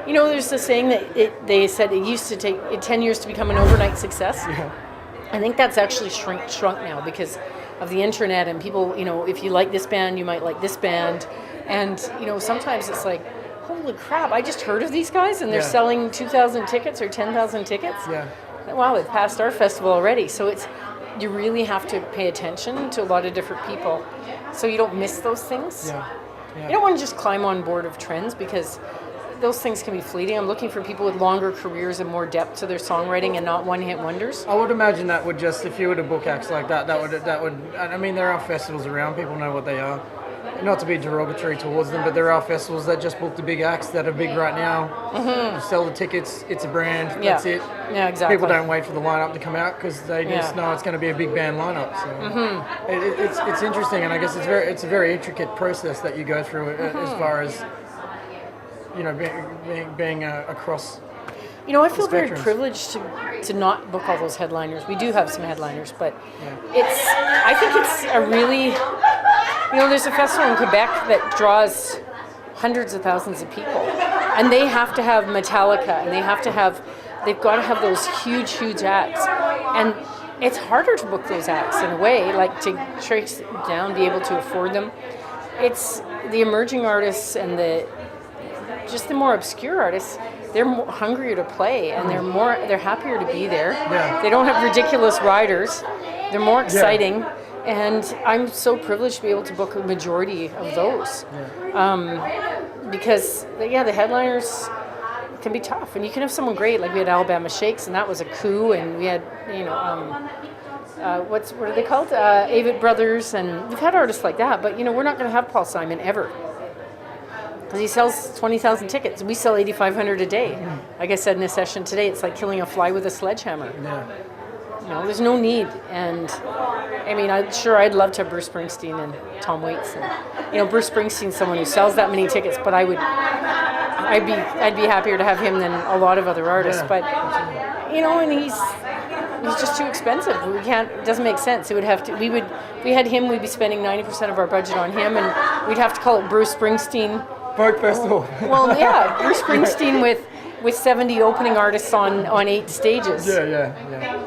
You know, there's the saying that they said it used to take 10 years to become an overnight success. Yeah. I think that's actually shrunk now because of the internet and people, you know, if you like this band, you might like this band. And, you know, sometimes it's like, holy crap, I just heard of these guys and they're selling 2,000 tickets or 10,000 tickets. Yeah. Wow, they've passed our festival already. So you really have to pay attention to a lot of different people so you don't miss those things. Yeah. You don't want to just climb on board of trends because those things can be fleeting. I'm looking for people with longer careers and more depth to their songwriting and not one-hit wonders. I would imagine that would just, if you were to book acts like that would. I mean, there are festivals around. People know what they are. Not to be derogatory towards them, but there are festivals that just book the big acts that are big right now. Mm-hmm. You sell the tickets. It's a brand. That's it. Yeah, exactly. People don't wait for the lineup to come out because they just know it's going to be a big band lineup. So it's interesting, and I guess it's a very intricate process that you go through as far as, you know, being across. You know, I feel very privileged to not book all those headliners. We do have some headliners, but I think it's a really, you know, there's a festival in Quebec that draws hundreds of thousands of people, and they have to have Metallica, and they've got to have those huge acts, and it's harder to book those acts in a way, like to trace down, be able to afford them. It's the emerging artists and the more obscure artists. They're more hungrier to play, and they're happier to be there. Yeah. They don't have ridiculous riders. They're more exciting, and I'm so privileged to be able to book a majority of those. Because the headliners can be tough, and you can have someone great, like we had Alabama Shakes, and that was a coup, and we had, you know, what are they called? Avett Brothers, and we've had artists like that, but, you know, we're not going to have Paul Simon ever. Because he sells 20,000 tickets. We sell 8,500 a day. Like I said in a session today, it's like killing a fly with a sledgehammer. Yeah. You know, there's no need. And I mean, I'd love to have Bruce Springsteen and Tom Waits. And, you know, Bruce Springsteen's someone who sells that many tickets, but I'd be happier to have him than a lot of other artists. But you know, and he's just too expensive. It doesn't make sense. It would have to. If we had him, we'd be spending 90% of our budget on him, and we'd have to call it Bruce Springsteen Folk Festival. Well, yeah, Bruce Springsteen with 70 opening artists on 8 stages. Yeah.